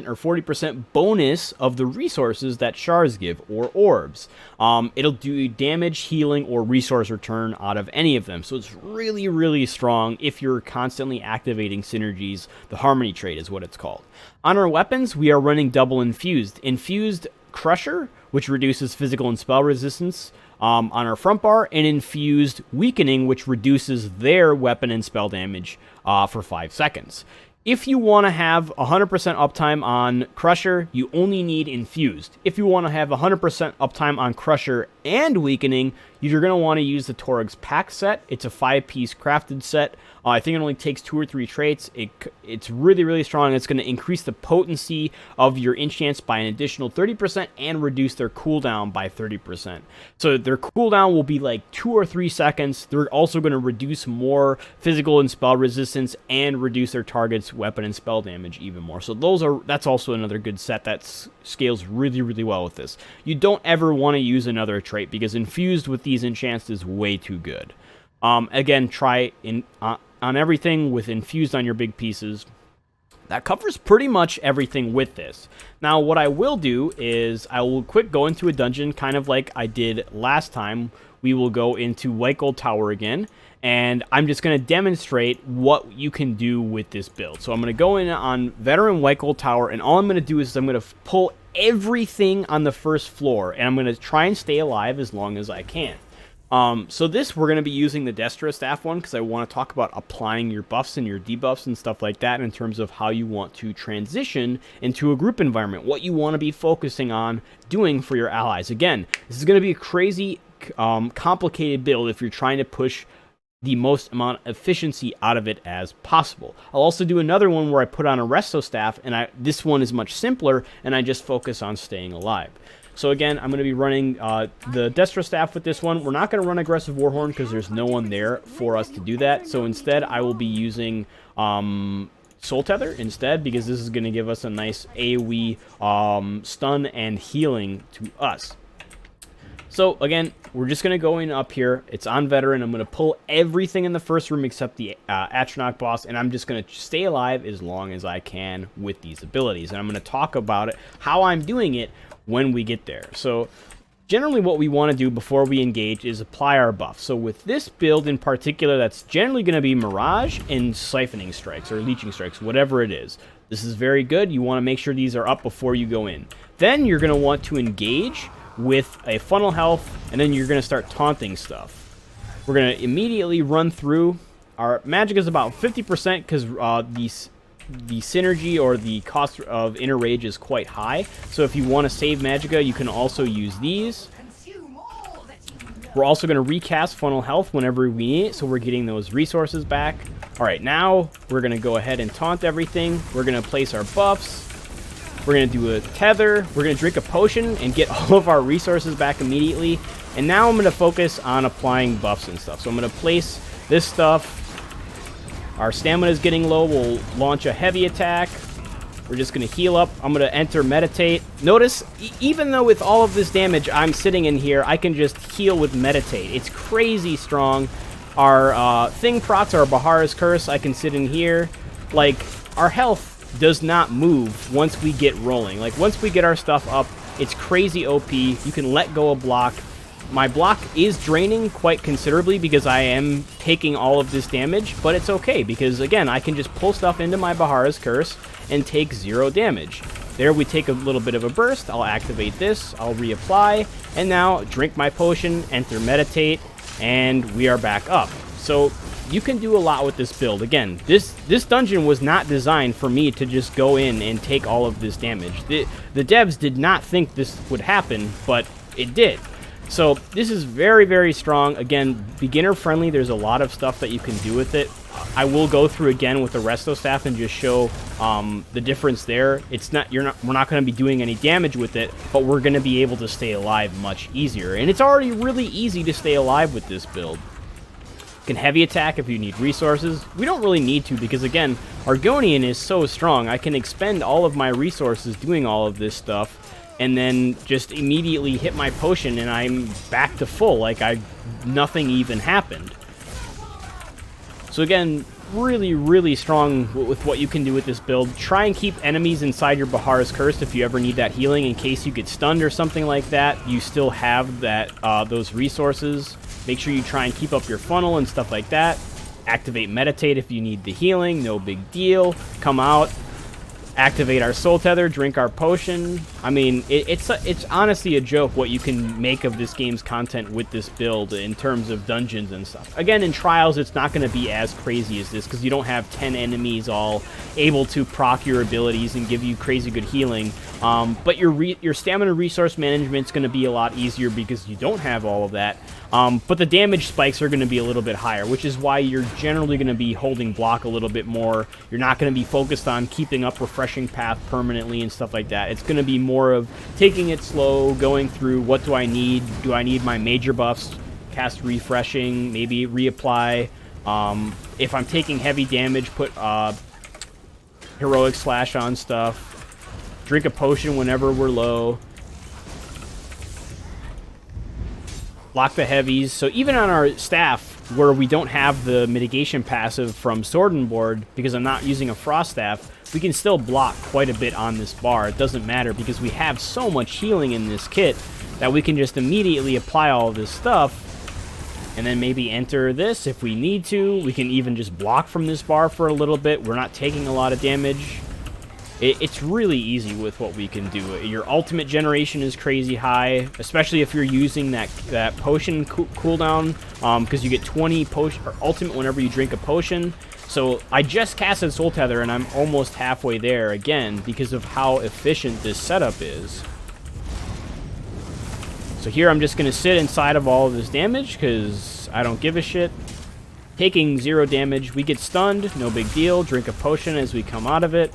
or 40% bonus of the resources that shards give, or orbs. It'll do damage, healing, or resource return out of any of them. So it's really, really strong if you're constantly activating synergies. The Harmony trait is what it's called. On our weapons, we are running double Infused. Infused Crusher, which reduces physical and spell resistance on our front bar, and Infused Weakening, which reduces their weapon and spell damage for 5 seconds. If you want to have 100% uptime on Crusher, you only need Infused. If you want to have 100% uptime on Crusher and Weakening, you're going to want to use the Torag's Pack set. It's a 5-piece crafted set. I think it only takes 2 or 3 traits. It's really, really strong. It's going to increase the potency of your enchants by an additional 30% and reduce their cooldown by 30%. So their cooldown will be like 2 or 3 seconds. They're also going to reduce more physical and spell resistance and reduce their target's weapon and spell damage even more. So that's also another good set that scales really, really well with this. You don't ever want to use another trait because Infused with these enchants is way too good. Again, try on everything with Infused on your big pieces. That covers pretty much everything with this. Now, what I will do is I will go into a dungeon, kind of like I did last time. We will go into White Gold Tower again, and I'm just going to demonstrate what you can do with this build. So I'm going to go in on Veteran White Gold Tower, and all I'm going to do is I'm going to pull everything on the first floor, and I'm going to try and stay alive as long as I can. So we're going to be using the Destro staff one because I want to talk about applying your buffs and your debuffs and stuff like that in terms of how you want to transition into a group environment, what you want to be focusing on doing for your allies. Again, this is going to be a crazy, complicated build if you're trying to push the most amount of efficiency out of it as possible. I'll also do another one where I put on a Resto staff, and this one is much simpler, and I just focus on staying alive. So again, I'm going to be running the Destro staff with this one. We're not going to run aggressive Warhorn because there's no one there for us to do that. So instead, I will be using Soul Tether instead, because this is going to give us a nice AoE stun and healing to us. So again, we're just going to go in up here. It's on Veteran. I'm going to pull everything in the first room except the Atronach boss, and I'm just going to stay alive as long as I can with these abilities. And I'm going to talk about it, how I'm doing it when we get there. So generally what we want to do before we engage is apply our buff. So with this build in particular, that's generally going to be Mirage and Siphoning Strikes or Leeching Strikes, whatever it is. This is very good. You want to make sure these are up before you go in. Then you're going to want to engage with a funnel health, and then you're going to start taunting stuff. We're going to immediately run through. Our magic is about 50% because the synergy or the cost of Inner Rage is quite high. So if you want to save Magicka, you can also use these. We're also going to recast Funnel Health whenever we need it, so we're getting those resources back. Alright, now we're going to go ahead and taunt everything. We're going to place our buffs. We're going to do a tether. We're going to drink a potion and get all of our resources back immediately. And now I'm going to focus on applying buffs and stuff. So I'm going to place this stuff. Our stamina is getting low. We'll launch a heavy attack. We're just going to heal up. I'm going to enter Meditate. Notice, even though with all of this damage I'm sitting in here, I can just heal with Meditate. It's crazy strong. Our thing procs, our Bahara's Curse, I can sit in here. Like, our health does not move once we get rolling. Like, once we get our stuff up, it's crazy OP. You can let go of block. My block is draining quite considerably because I am taking all of this damage, but it's okay because, again, I can just pull stuff into my Bahara's Curse and take 0 damage. There we take a little bit of a burst. I'll activate this. I'll reapply. And now drink my potion, enter Meditate, and we are back up. So you can do a lot with this build. Again, this dungeon was not designed for me to just go in and take all of this damage. The devs did not think this would happen, but it did. So this is very, very strong. Again, beginner friendly. There's a lot of stuff that you can do with it. I will go through again with the Resto staff and just show the difference there. We're not going to be doing any damage with it, but we're going to be able to stay alive much easier. And it's already really easy to stay alive with this build. Can heavy attack if you need resources. We don't really need to because, again, Argonian is so strong. I can expend all of my resources doing all of this stuff and then just immediately hit my potion and I'm back to full, like nothing even happened. So again, really, really strong with what you can do with this build. Try and keep enemies inside your Bahara's Curse if you ever need that healing in case you get stunned or something like that. You still have that those resources. Make sure you try and keep up your funnel and stuff like that. Activate Meditate if you need the healing, no big deal. Come out. Activate our Soul Tether, drink our potion. I mean, it's honestly a joke what you can make of this game's content with this build in terms of dungeons and stuff. Again, in Trials, it's not going to be as crazy as this because you don't have 10 enemies all able to proc your abilities and give you crazy good healing. But your stamina resource management is going to be a lot easier because you don't have all of that. But the damage spikes are going to be a little bit higher, which is why you're generally going to be holding block a little bit more. You're not going to be focused on keeping up refreshing path permanently and stuff like that. It's going to be more of taking it slow, going through what do I need? Do I need my major buffs? Cast refreshing, maybe reapply. If I'm taking heavy damage, put heroic slash on stuff. Drink a potion whenever we're low. Block the heavies. So even on our staff, where we don't have the mitigation passive from Sword and Board, because I'm not using a Frost Staff, we can still block quite a bit on this bar. It doesn't matter because we have so much healing in this kit that we can just immediately apply all this stuff and then maybe enter this if we need to. We can even just block from this bar for a little bit. We're not taking a lot of damage. It's really easy with what we can do. Your ultimate generation is crazy high, especially if you're using that potion cooldown, because you get 20 potion or ultimate whenever you drink a potion. So I just casted Soul Tether and I'm almost halfway there again because of how efficient this setup is. So here I'm just going to sit inside of all of this damage because I don't give a shit. Taking 0 damage, we get stunned, no big deal. Drink a potion as we come out of it.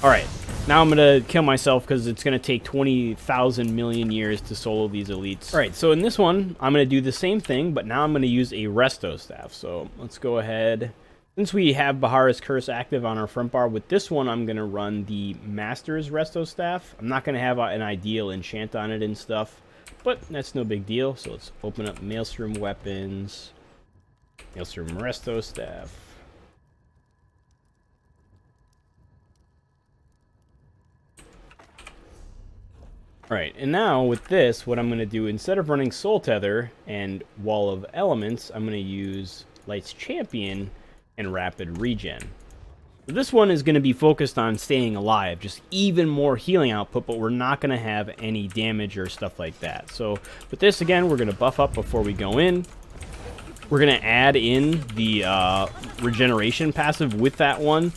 Alright, Now I'm going to kill myself because it's going to take 20,000 million years to solo these elites. Alright, so in this one, I'm going to do the same thing, but now I'm going to use a resto staff. So let's go ahead. Since we have Bahara's Curse active on our front bar, with this one, I'm going to run the Master's Resto Staff. I'm not going to have an ideal enchant on it and stuff, but that's no big deal. So let's open up Maelstrom Weapons, Maelstrom Resto Staff. Alright, and now with this, what I'm going to do, instead of running Soul Tether and Wall of Elements, I'm going to use Light's Champion and Rapid Regen. So this one is going to be focused on staying alive, just even more healing output, but we're not going to have any damage or stuff like that. So with this, again, we're going to buff up before we go in. We're going to add in the regeneration passive with that one,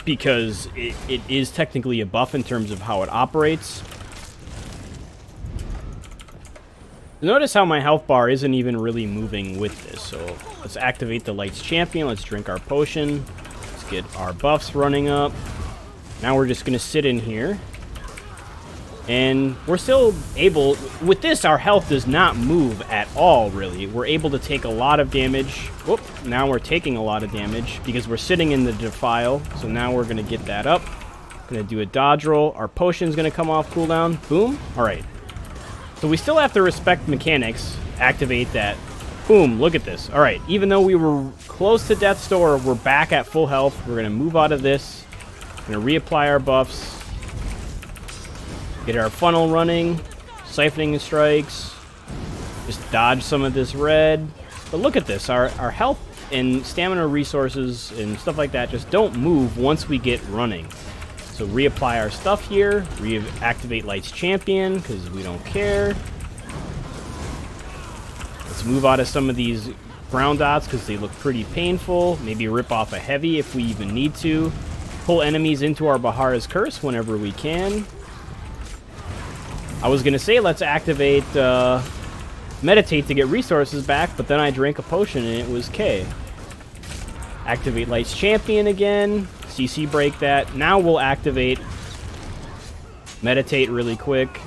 because it is technically a buff in terms of how it operates. Notice how my health bar isn't even really moving with this. So let's activate the Light's Champion. Let's drink our potion. Let's get our buffs running up. Now we're just going to sit in here. And we're still able... With this, our health does not move at all, really. We're able to take a lot of damage. Whoop. Now we're taking a lot of damage because we're sitting in the Defile. So now we're going to get that up. Going to do a dodge roll. Our potion's going to come off cooldown. Boom. All right. So we still have to respect mechanics, activate that. Boom, look at this. All right, even though we were close to death's door, we're back at full health. We're going to move out of this. Going to reapply our buffs. Get our funnel running. Siphoning strikes. Just dodge some of this red. But look at this. Our health and stamina resources and stuff like that just don't move once we get running. So reapply our stuff here, reactivate Light's Champion, because we don't care. Let's move out of some of these ground dots, because they look pretty painful. Maybe rip off a heavy if we even need to. Pull enemies into our Bahara's Curse whenever we can. I was going to say let's activate Meditate to get resources back, but then I drank a potion and it was K. Activate Light's Champion again. CC break that. Now we'll activate Meditate really quick.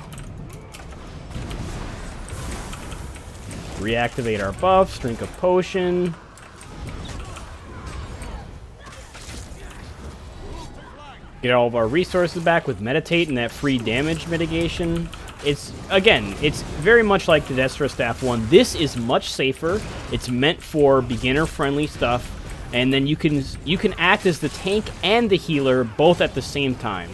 Reactivate our buffs. Drink a potion. Get all of our resources back with Meditate and that free damage mitigation. It's very much like the Destro Staff one. This is much safer. It's meant for beginner-friendly stuff. And then you can act as the tank and the healer both at the same time.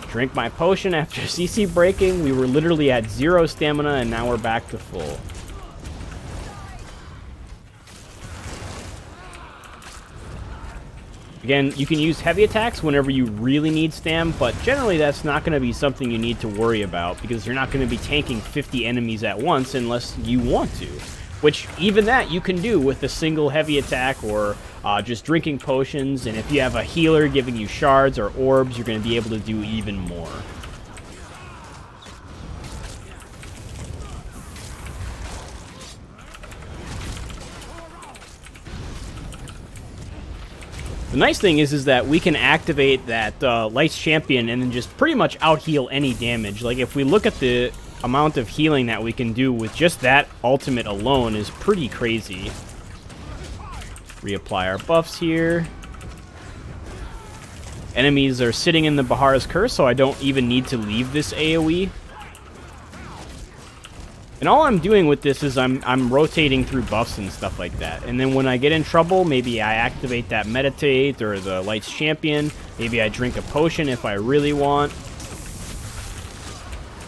Drink my potion after CC breaking. We were literally at 0 stamina and now we're back to full. Again, you can use heavy attacks whenever you really need stam, but generally that's not going to be something you need to worry about because you're not going to be tanking 50 enemies at once unless you want to. Which, even that, you can do with a single heavy attack or just drinking potions. And if you have a healer giving you shards or orbs, you're going to be able to do even more. The nice thing is that we can activate that Light's Champion and then just pretty much out-heal any damage. Like, if we look at the amount of healing that we can do with just that ultimate alone is pretty crazy. Reapply our buffs here. Enemies are sitting in the Bahara's Curse, so I don't even need to leave this AoE. And all I'm doing with this is I'm rotating through buffs and stuff like that. And then when I get in trouble, maybe I activate that Meditate or the Light's Champion. Maybe I drink a potion if I really want.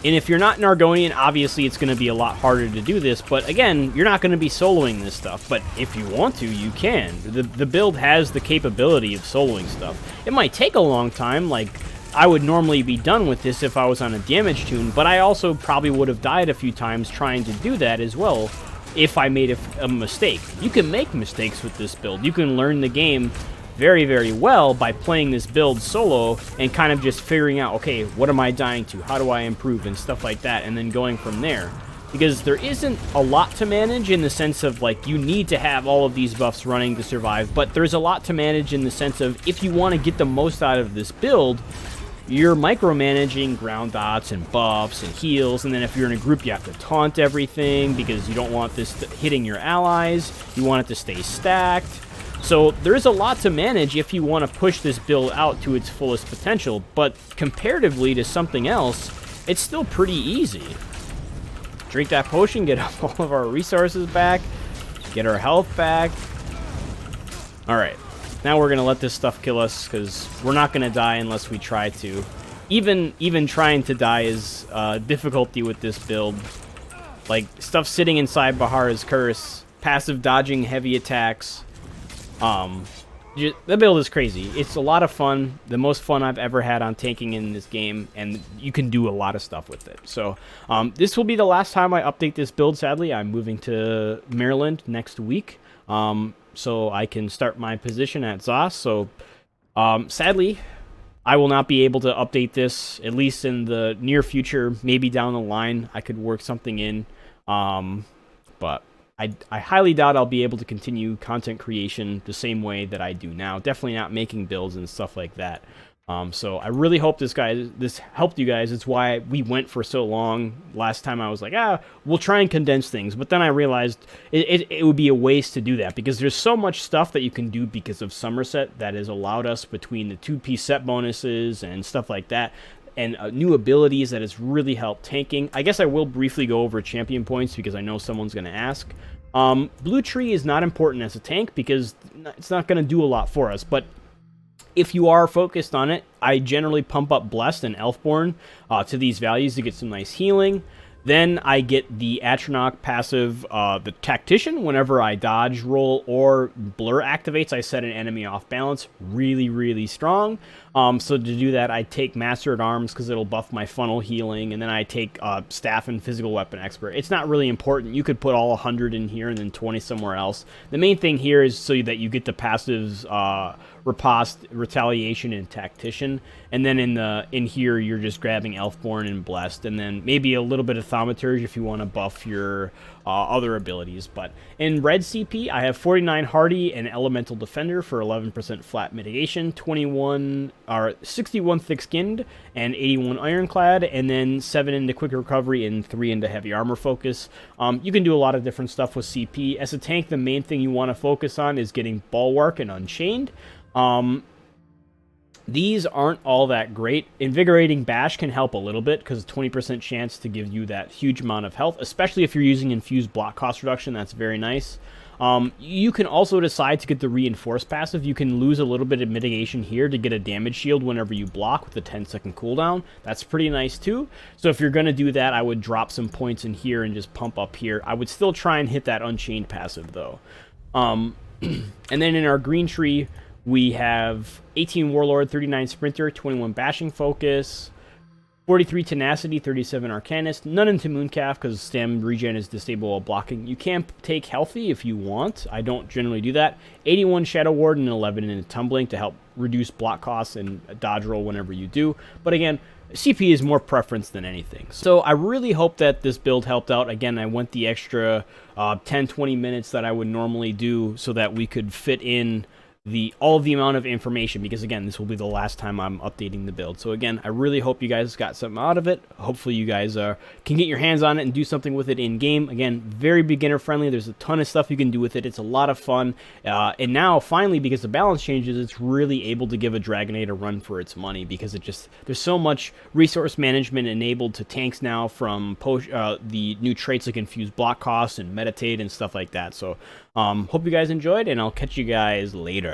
And if you're not an Argonian, obviously it's going to be a lot harder to do this. But again, you're not going to be soloing this stuff. But if you want to, you can. The build has the capability of soloing stuff. It might take a long time, like I would normally be done with this if I was on a damage tune, but I also probably would have died a few times trying to do that as well if I made a mistake. You can make mistakes with this build. You can learn the game very, very well by playing this build solo and kind of just figuring out, okay, what am I dying to? How do I improve? And stuff like that, and then going from there. because there isn't a lot to manage in the sense of, like, you need to have all of these buffs running to survive, but there's a lot to manage in the sense of, if you want to get the most out of this build, you're micromanaging ground dots and buffs and heals, and then if you're in a group, you have to taunt everything because you don't want this hitting your allies. You want it to stay stacked. So there's a lot to manage if you want to push this build out to its fullest potential, but comparatively to something else, it's still pretty easy. Drink that potion, get all of our resources back, get our health back. Alright. Now we're going to let this stuff kill us, because we're not going to die unless we try to. Even trying to die is difficulty with this build. Like, stuff sitting inside Bahar's Curse, passive dodging heavy attacks. The build is crazy. It's a lot of fun. The most fun I've ever had on tanking in this game, and you can do a lot of stuff with it. So, this will be the last time I update this build, sadly. I'm moving to Maryland next week. So I can start my position at ZOS. So, sadly, I will not be able to update this, at least in the near future. Maybe down the line, I could work something in. But I highly doubt I'll be able to continue content creation the same way that I do now. Definitely not making builds and stuff like that. So I really hope this helped you guys. It's why we went for so long. Last time I was like, we'll try and condense things. But then I realized it would be a waste to do that, because there's so much stuff that you can do because of Summerset that has allowed us, between the 2-piece set bonuses and stuff like that, and new abilities, that has really helped tanking. I guess I will briefly go over champion points because I know someone's going to ask. Blue Tree is not important as a tank because it's not going to do a lot for us, but if you are focused on it, I generally pump up Blessed and Elfborn to these values to get some nice healing. Then I get the Atronach passive, the Tactician, whenever I dodge, roll, or blur activates, I set an enemy off balance. Really, really strong. So to do that, I take Master at Arms because it'll buff my funnel healing, and then I take Staff and Physical Weapon Expert. It's not really important. You could put all 100 in here and then 20 somewhere else. The main thing here is so that you get the passives, Riposte, Retaliation, and Tactician, and then in here you're just grabbing Elfborn and Blessed, and then maybe a little bit of Thaumaturge if you want to buff your other abilities. But in red CP, I have 49 Hardy and Elemental Defender for 11% flat mitigation, 61 thick-skinned, and 81 ironclad, and then 7 into quick recovery and 3 into heavy armor focus. You can do a lot of different stuff with CP. As a tank, the main thing you want to focus on is getting Bulwark and Unchained. These aren't all that great. Invigorating Bash can help a little bit because 20% chance to give you that huge amount of health, especially if you're using infused block cost reduction. That's very nice. You can also decide to get the reinforced passive. You can lose a little bit of mitigation here to get a damage shield whenever you block with a 10-second cooldown. That's pretty nice too. So if you're going to do that, I would drop some points in here and just pump up here. I would still try and hit that Unchained passive though. And then in our green tree, we have 18 Warlord, 39 Sprinter, 21 Bashing Focus, 43 Tenacity, 37 Arcanist, none into Mooncalf because stam regen is disabled while blocking. You can take Healthy if you want. I don't generally do that. 81 Shadow Ward and 11 into Tumbling to help reduce block costs and dodge roll whenever you do. But again, CP is more preference than anything. So I really hope that this build helped out. Again, I went the extra 10-20 minutes that I would normally do so that we could fit in all of the amount of information, because again, this will be the last time I'm updating the build. So again, I really hope you guys got something out of it. Hopefully you guys can get your hands on it and do something with it in game. Again, very beginner friendly. There's a ton of stuff you can do with it. It's a lot of fun. And now finally, because the balance changes, it's really able to give a Dragonade a run for its money, because there's so much resource management enabled to tanks now from the new traits like Infused Block Costs and Meditate and stuff like that. So hope you guys enjoyed, and I'll catch you guys later.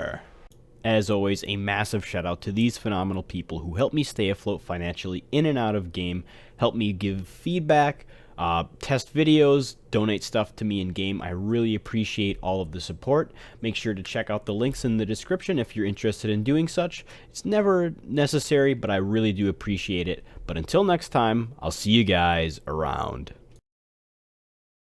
As always, a massive shout out to these phenomenal people who help me stay afloat financially in and out of game, help me give feedback, test videos, donate stuff to me in game. I really appreciate all of the support. Make sure to check out the links in the description if you're interested in doing such. It's never necessary, but I really do appreciate it. But until next time, I'll see you guys around.